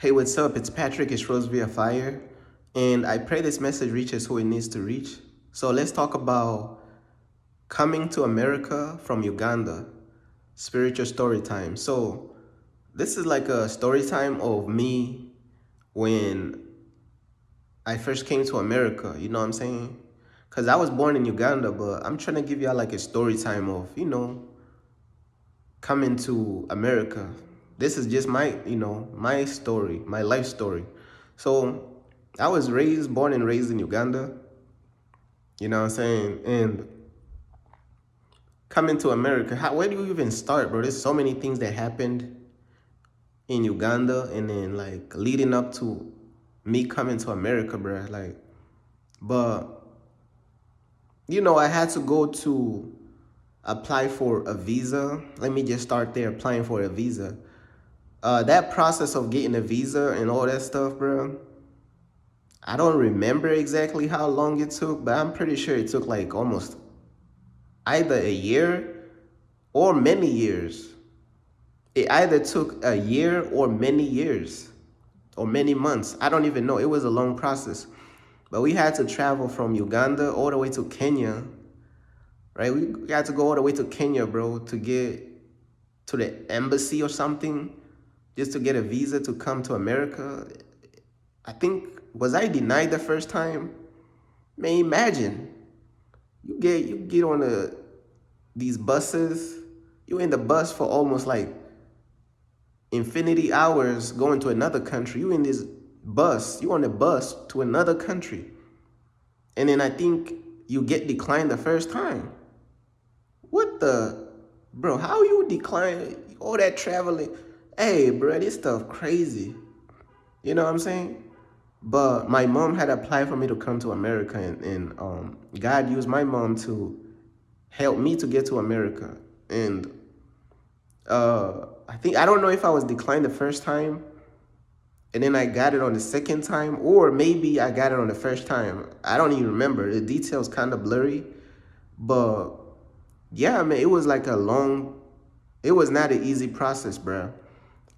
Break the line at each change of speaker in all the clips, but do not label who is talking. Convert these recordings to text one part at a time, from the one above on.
Hey, what's up? It's Patrick. It's Rose via Fire. And I pray this message reaches who it needs to reach. So let's talk about coming to America from Uganda, spiritual story time. So this is like a story time of me when I first came to America. You know what I'm saying? Because I was born in Uganda, but I'm trying to give y'all like a story time of, coming to America. This is just my, my story, my life story. So I was born and raised in Uganda, you know what I'm saying? And coming to America, where do you even start, bro? There's so many things that happened in Uganda and then like leading up to me coming to America, bro. But, I had to go to apply for a visa. Let me just start there, applying for a visa. That process of getting a visa and all that stuff, bro, I don't remember exactly how long it took, but I'm pretty sure it took like almost either a year or many years. It either took a year or many years or many months. I don't even know. It was a long process. But we had to travel from Uganda all the way to Kenya, right? We had to go all the way to Kenya, bro, to get to the embassy or something just to get a visa to come to America. I think, was I denied the first time? Man, imagine you get on these buses. You in the bus for almost like infinity hours going to another country. You in this bus. You on the bus to another country, and then I think you get declined the first time. What the, bro? How you decline all that traveling? Hey, bro, this stuff crazy. You know what I'm saying? But my mom had applied for me to come to America, and God used my mom to help me to get to America. And I don't know if I was declined the first time, and then I got it on the second time, or maybe I got it on the first time. I don't even remember. The details kind of blurry, but yeah, man, it was like a long. It was not an easy process, bruh.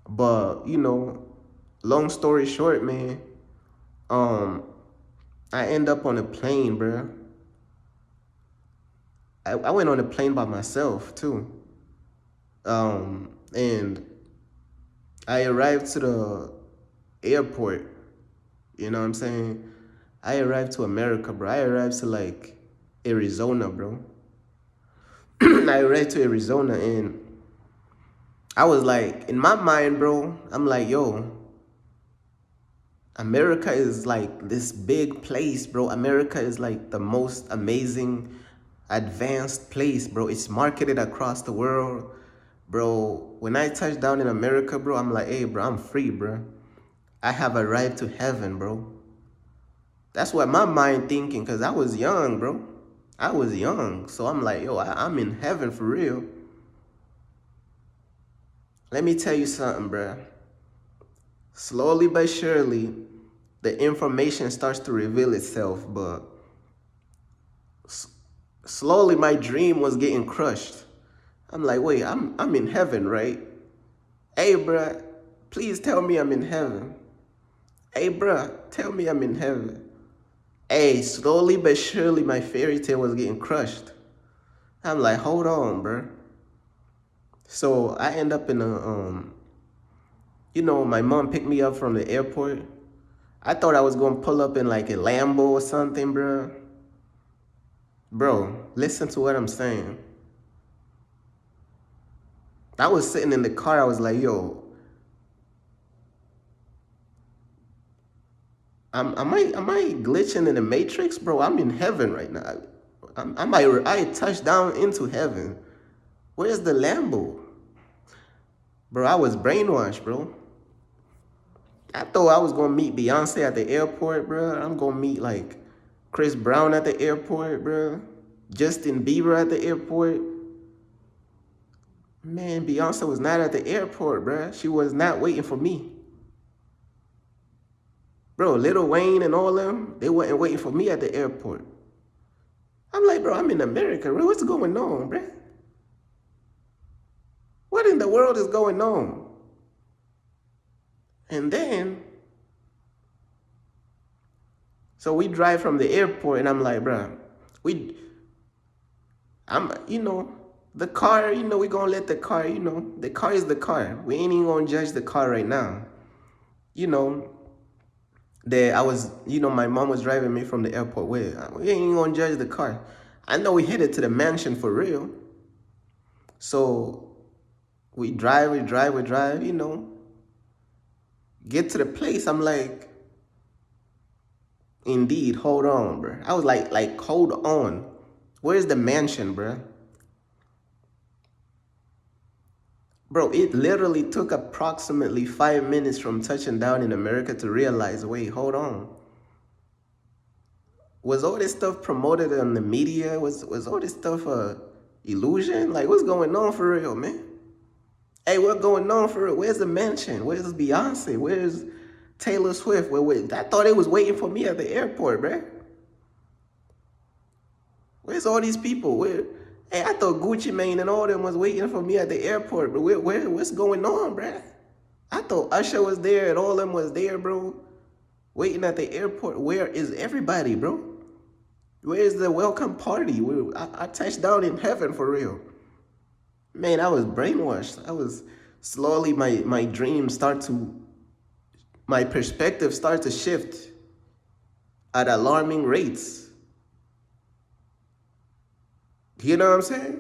But long story short, man, um, I end up on a plane, bruh. I went on a plane by myself too. And I arrived to the airport. You know what I'm saying? I arrived to America, bro. I arrived to like Arizona, bro. I arrived to Arizona and I was like, in my mind, bro, I'm like, yo, America is like this big place, bro. America is like the most amazing, advanced place, bro. It's marketed across the world. Bro, when I touched down in America, bro, I'm like, hey, bro, I'm free, bro. I have arrived to heaven, bro. That's what my mind thinking, because I was young, bro. I was young. So I'm like, yo, I'm in heaven for real. Let me tell you something, bro. Slowly but surely, the information starts to reveal itself, but slowly my dream was getting crushed. I'm like, wait, I'm in heaven, right? Hey, bruh, please tell me I'm in heaven. Hey, bruh, tell me I'm in heaven. Hey, slowly but surely my fairy tale was getting crushed. I'm like, hold on, bruh. So I end up in my mom picked me up from the airport. I thought I was gonna pull up in like a Lambo or something, bruh. Bro, listen to what I'm saying. I was sitting in the car. I was like, yo, am I glitching in the matrix, bro? I'm in heaven right now. I touched down into heaven. Where's the Lambo? Bro, I was brainwashed, bro. I thought I was gonna meet Beyonce at the airport, bro. I'm gonna meet like Chris Brown at the airport, bro. Justin Bieber at the airport. Man, Beyonce was not at the airport, bro. She was not waiting for me. Bro, Lil Wayne and all them, they weren't waiting for me at the airport. I'm like, bro, I'm in America, bro. What's going on, bro? What in the world is going on? And then, so we drive from the airport, and I'm like, bruh, we, the car, we gonna let the car, the car is the car. We ain't even gonna judge the car right now. You know, that I was, my mom was driving me from the airport. We ain't even gonna judge the car. I know we headed to the mansion for real. So we drive, get to the place. I'm like, indeed, hold on, bro. I was like, hold on. Where's the mansion, bro? Bro, it literally took approximately 5 minutes from touching down in America to realize, wait, hold on. Was all this stuff promoted on the media? Was all this stuff a illusion? Like, what's going on for real, man? Hey, what's going on for real? Where's the mansion? Where's Beyonce? Where's Taylor Swift? I thought they was waiting for me at the airport, bruh. Where's all these people? Hey, I thought Gucci Mane and all them was waiting for me at the airport, but what's going on, bruh? I thought Usher was there and all them was there, bro. Waiting at the airport. Where is everybody, bro? Where's the welcome party? I touched down in heaven for real. Man, I was brainwashed. I was slowly, my dreams my perspective start to shift at alarming rates. You know what I'm saying?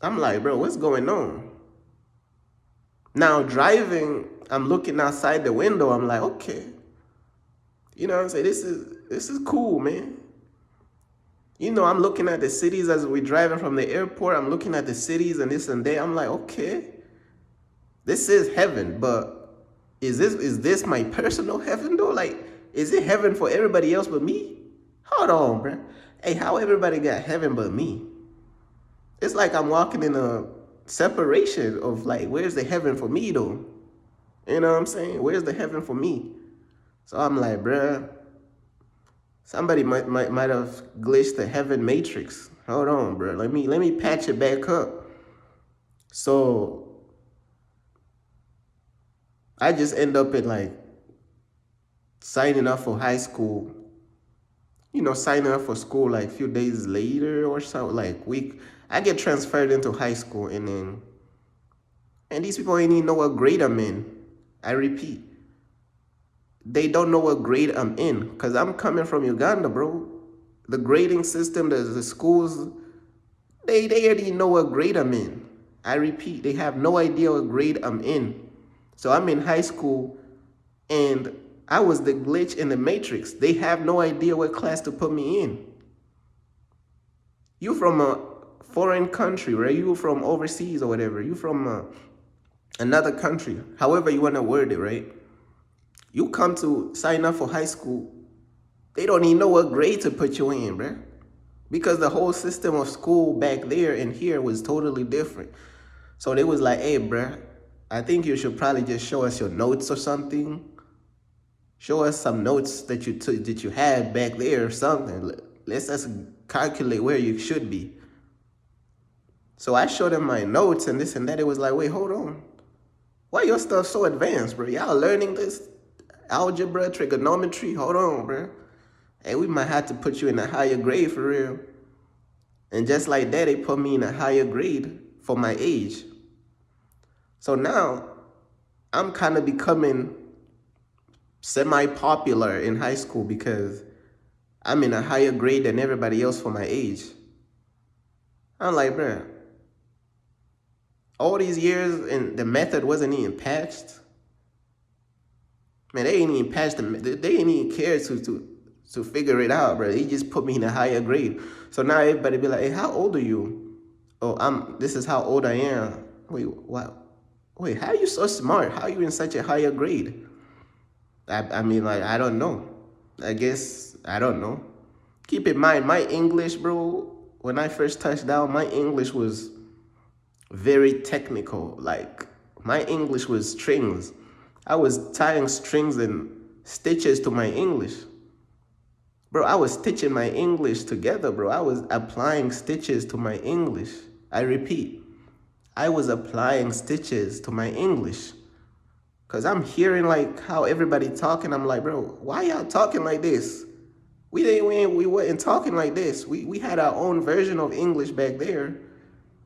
I'm like, bro, what's going on? Now driving, I'm looking outside the window. I'm like, okay. You know what I'm saying? This is cool, man. I'm looking at the cities as we're driving from the airport. I'm looking at the cities and this and that. I'm like, okay, this is heaven, but is this my personal heaven though? Like, is it heaven for everybody else but me? Hold on, bro. Hey, how everybody got heaven but me? It's like I'm walking in a separation of like, where's the heaven for me though? You know what I'm saying? Where's the heaven for me? So I'm like, bruh, somebody might have glitched the heaven matrix. Hold on, bro. Let me patch it back up. So I just end up at like signing up for high school. Signing up for school like a few days later or so, like week. I get transferred into high school, and these people ain't even know what grade I'm in. I repeat, they don't know what grade I'm in, because I'm coming from Uganda, bro. The grading system, the schools, they already know what grade I'm in. I repeat, they have no idea what grade I'm in. So I'm in high school, and I was the glitch in the matrix. They have no idea what class to put me in. You from a foreign country, right? You from overseas or whatever. You from another country, however you want to word it, right? You come to sign up for high school, they don't even know what grade to put you in, bruh. Because the whole system of school back there and here was totally different. So they was like, hey, bruh, I think you should probably just show us your notes or something. Show us some notes that you had back there or something. Let's just calculate where you should be. So I showed them my notes and this and that. It was like, wait, hold on. Why your stuff so advanced, bro? Y'all learning this algebra, trigonometry? Hold on, bro. Hey, we might have to put you in a higher grade for real. And just like that, they put me in a higher grade for my age. So now I'm kind of becoming semi-popular in high school because I'm in a higher grade than everybody else for my age. I'm like, bro, all these years and the method wasn't even patched. Man, they ain't even patched they ain't even care to figure it out, bro. They just put me in a higher grade. So now everybody be like, hey, how old are you? Oh, this is how old I am. Wait, what? Wait, how are you so smart? How are you in such a higher grade? I mean, like, I don't know. I guess, I don't know. Keep in mind, my English, bro, when I first touched down, my English was very technical. Like, my English was strings. I was tying strings and stitches to my English. Bro, I was stitching my English together, bro. I was applying stitches to my English. I repeat, I was applying stitches to my English. Cause I'm hearing like how everybody talking. I'm like, bro, why y'all talking like this? We weren't talking like this. We had our own version of English back there.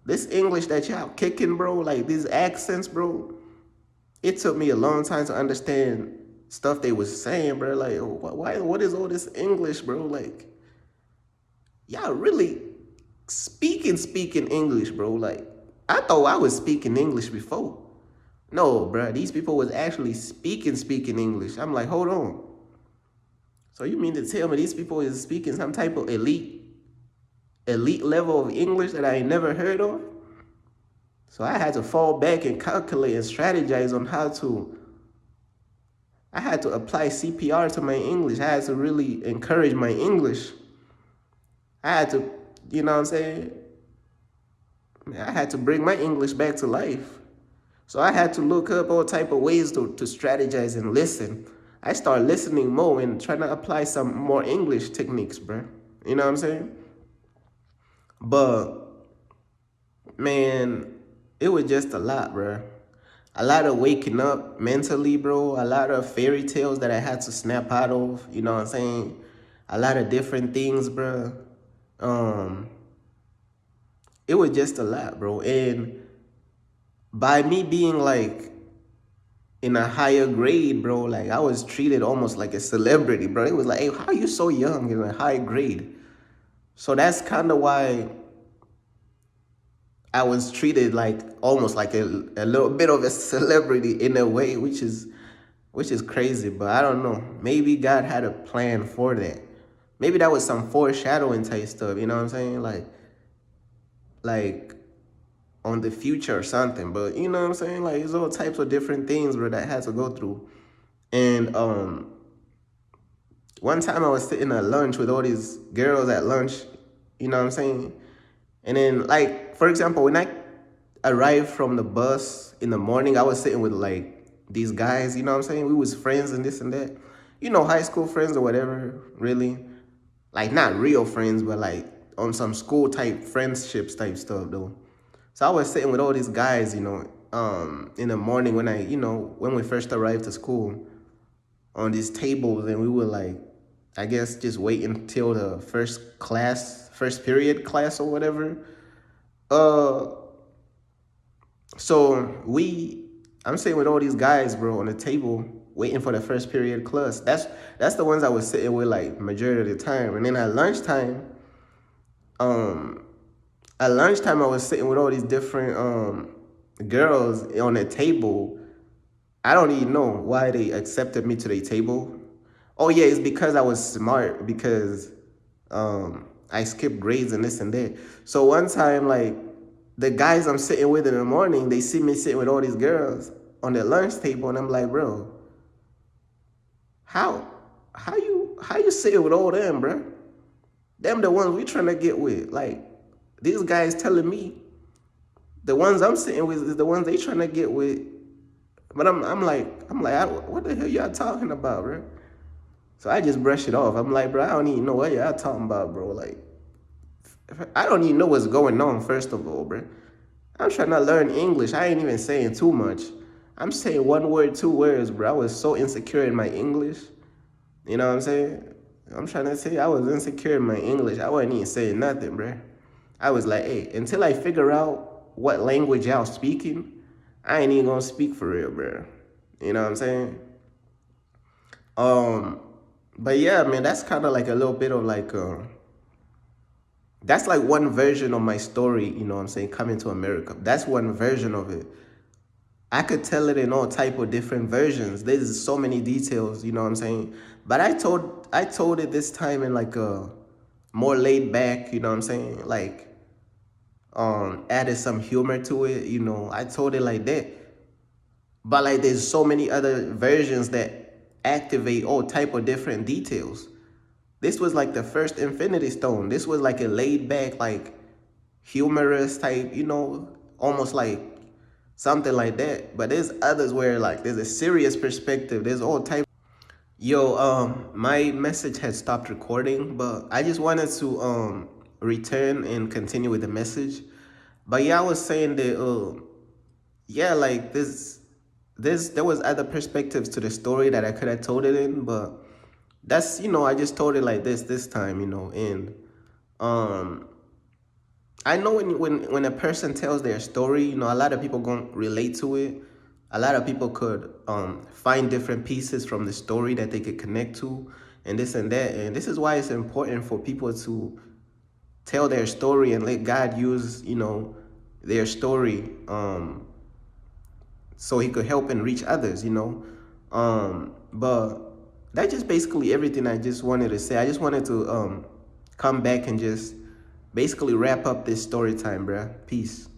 This English that y'all kicking, bro, like these accents, bro. It took me a long time to understand stuff they was saying, bro. Like, why? What is all this English, bro? Like, y'all really speaking English, bro. Like, I thought I was speaking English before. No, bro. These people was actually speaking English. I'm like, hold on. So you mean to tell me these people is speaking some type of elite level of English that I ain't never heard of? So I had to fall back and calculate and strategize on how to. I had to apply CPR to my English. I had to really encourage my English. I had to, you know what I'm saying? I had to bring my English back to life. So I had to look up all type of ways to strategize and listen. I started listening more and trying to apply some more English techniques, bro. You know what I'm saying? But man, it was just a lot, bro. A lot of waking up mentally, bro. A lot of fairy tales that I had to snap out of. You know what I'm saying? A lot of different things, bro. Um, it was just a lot, bro. And by me being like in a higher grade, bro, like I was treated almost like a celebrity, bro. It was like, hey, how are you so young in a high grade? So that's kind of why I was treated like almost like a little bit of a celebrity in a way, which is crazy. But I don't know. Maybe God had a plan for that. Maybe that was some foreshadowing type stuff. You know what I'm saying? Like on the future or something. But you know what I'm saying? Like there's all types of different things, bro, that I had to go through. And one time I was sitting at lunch with all these girls at lunch. You know what I'm saying? And then, like, for example, when I arrived from the bus in the morning, I was sitting with like these guys, you know what I'm saying? We was friends and this and that. You know, high school friends or whatever, really. Like not real friends, but like on some school type friendships type stuff though. So I was sitting with all these guys, in the morning when when we first arrived to school on these tables and we were like, I guess just waiting until the first period class or whatever. Uh, I'm sitting with all these guys, bro, on the table waiting for the first period class. That's the ones I was sitting with like majority of the time. And then um, at lunchtime I was sitting with all these different girls on the table. I don't even know why they accepted me to their table. Oh yeah, it's because I was smart because I skipped grades and this and that. So one time, like the guys I'm sitting with in the morning, they see me sitting with all these girls on their lunch table, and I'm like, bro, how how you sitting with all them, bro? Them the ones we trying to get with. Like these guys telling me the ones I'm sitting with is the ones they trying to get with. But what the hell y'all talking about, bro? So I just brush it off. I'm like, bro, I don't even know what y'all talking about, bro. Like, I don't even know what's going on, first of all, bro. I'm trying to learn English. I ain't even saying too much. I'm saying one word, two words, bro. I was so insecure in my English. You know what I'm saying? I'm trying to say I was insecure in my English. I wasn't even saying nothing, bro. I was like, hey, until I figure out what language y'all speaking, I ain't even gonna speak for real, bro. You know what I'm saying? Um, but yeah, man, that's kind of like a little bit of like that's like one version of my story, you know what I'm saying, coming to America. That's one version of it. I could tell it in all type of different versions. There's so many details, you know what I'm saying? But I told it this time in like a more laid back, you know what I'm saying? Like added some humor to it, you know. I told it like that. But like there's so many other versions that activate all type of different details. This was like the first Infinity Stone. This was like a laid back, like humorous type, almost like something like that. But there's others where like there's a serious perspective. There's all type. Yo, my message had stopped recording, but I just wanted to return and continue with the message. But yeah, I was saying that yeah, like this there was other perspectives to the story that I could have told it in, but that's, I just told it like this time, and um I know when a person tells their story, a lot of people gonna relate to it. A lot of people could find different pieces from the story that they could connect to, and this and that. And this is why it's important for people to tell their story and let God use, their story, so He could help and reach others. But that's just basically everything I just wanted to say. I just wanted to come back and just basically wrap up this story time, bruh. Peace.